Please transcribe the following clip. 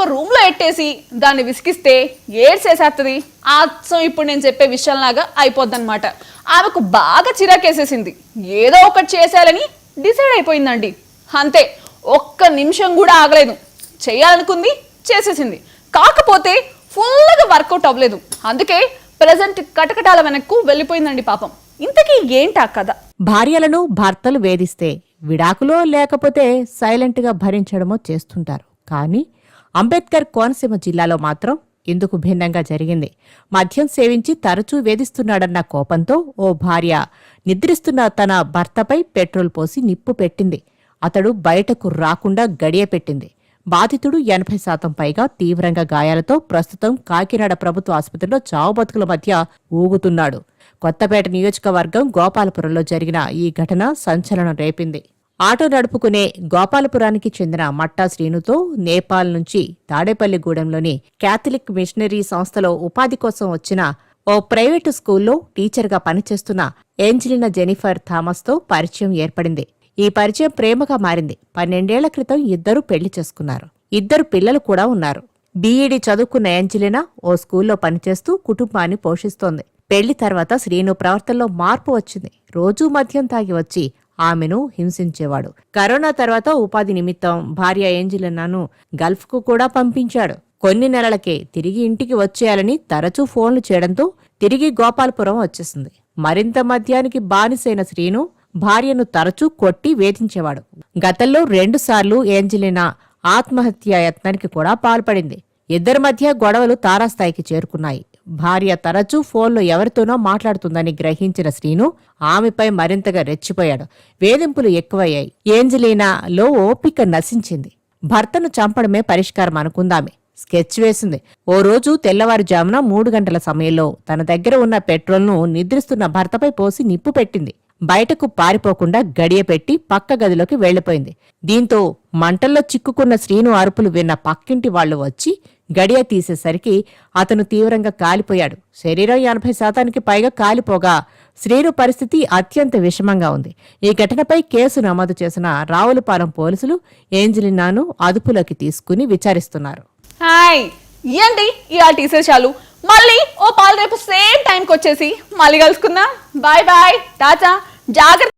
ఒక రూమ్ లో ఎట్టేసి దాన్ని విసిగిస్తే ఏడ్చేసేస్తుంది. అచ్చం ఇప్పుడు నేను చెప్పే విషయంలాగా అయిపోద్దన్నమాట. ఆమెకు బాగా చిరాకేసేసింది. ఏదో ఒకటి చేసేయాలని డిసైడ్ అయిపోయిందండి. అంతే, ఒక్క నిమిషం కూడా ఆగలేదు. చేయాలనుకుంది, చేసేసింది. కాకపోతే ఫుల్గా వర్కౌట్ అవ్వలేదు. అందుకే ప్రజెంట్ కటకటాల వెనక్కు వెళ్ళిపోయిందండి పాపం. ఇంతకీ ఏంటా కథ? భార్యలను భర్తలు వేధిస్తే విడాకులో లేకపోతే సైలెంట్గా భరించడమో చేస్తుంటారు. కానీ అంబేద్కర్ కోనసీమ జిల్లాలో మాత్రం ఇందుకు భిన్నంగా జరిగింది. మద్యం సేవించి తరచూ వేధిస్తున్నాడన్న కోపంతో ఓ భార్య నిద్రిస్తున్న తన భర్తపై పెట్రోల్ పోసి నిప్పు పెట్టింది. అతడు బయటకు రాకుండా గడియ పెట్టింది. బాధితుడు 80% పైగా తీవ్రంగా గాయాలతో ప్రస్తుతం కాకినాడ ప్రభుత్వ ఆసుపత్రిలో చావు బతుకుల మధ్య ఊగుతున్నాడు. కొత్తపేట నియోజకవర్గం గోపాలపురంలో జరిగిన ఈ ఘటన సంచలనం రేపింది. ఆటో నడుపుకునే గోపాలపురానికి చెందిన మట్టా శ్రీనుతో నేపాల్ నుంచి తాడేపల్లిగూడెంలోని క్యాథలిక్ మిషనరీ సంస్థలో ఉపాధి కోసం వచ్చిన ఓ ప్రైవేటు స్కూల్లో టీచర్గా పనిచేస్తున్న ఏంజలినా జెనిఫర్ థామస్తో పరిచయం ఏర్పడింది. ఈ పరిచయం ప్రేమగా మారింది. 12 ఏళ్ల క్రితం ఇద్దరూ పెళ్లి చేసుకున్నారు. 2 పిల్లలు కూడా ఉన్నారు. బీఈడీ చదువుకున్న ఏంజలినా ఓ స్కూల్లో పనిచేస్తూ కుటుంబాన్ని పోషిస్తోంది. పెళ్లి తర్వాత శ్రీను ప్రవర్తనలో మార్పు వచ్చింది. రోజూ మద్యం తాగి వచ్చి ఆమెను హింసించేవాడు. కరోనా తర్వాత ఉపాధి నిమిత్తం భార్య ఏంజలినాను గల్ఫ్కు కూడా పంపించాడు. కొన్ని నెలలకే తిరిగి ఇంటికి వచ్చేయాలని తరచూ ఫోన్లు చేయడంతో తిరిగి గోపాలపురం వచ్చేసింది. మరింత మద్యానికి బానిసైన శ్రీను భార్యను తరచూ కొట్టి వేధించేవాడు. గతంలో 2 సార్లు ఏంజలినా ఆత్మహత్యా యత్నానికి కూడా పాల్పడింది. ఇద్దరి మధ్య గొడవలు తారాస్థాయికి చేరుకున్నాయి. భార్య తరచూ ఫోన్లో ఎవరితోనో మాట్లాడుతుందని గ్రహించిన శ్రీను ఆమెపై మరింతగా రెచ్చిపోయాడు. వేధింపులు ఎక్కువయ్యాయి. ఏంజలీనాలో ఓపిక నశించింది. భర్తను చంపడమే పరిష్కారం అనుకుందామే స్కెచ్ వేసింది. ఓ రోజు తెల్లవారుజామున 3 గంటల సమయంలో తన దగ్గర ఉన్న పెట్రోల్ను నిద్రిస్తున్న భర్తపై పోసి నిప్పు పెట్టింది. బయటకు పారిపోకుండా గడియపెట్టి పక్క గదిలోకి వెళ్లిపోయింది. దీంతో మంటల్లో చిక్కుకున్న శ్రీను అరుపులు విన్న పక్కింటి వాళ్లు వచ్చి గడియ తీసేసరికి అతను తీవ్రంగా కాలిపోయాడు. శరీరం 80% పైగా కాలిపోగా శ్రీను పరిస్థితి అత్యంత విషమంగా ఉంది. ఈ ఘటనపై కేసు నమోదు చేసిన రావులపాలెం పోలీసులు ఏంజలినాను అదుపులోకి తీసుకుని విచారిస్తున్నారు. హాయ్, ఏంటి ఇవాళ విశేషాలు? మళ్ళీ ఓ పాలు రేపు సేమ్ టైంకి వచ్చేసి మళ్ళీ కలుసుకుందాం. బాయ్ బాయ్, టాటా, జాగ్రత్త.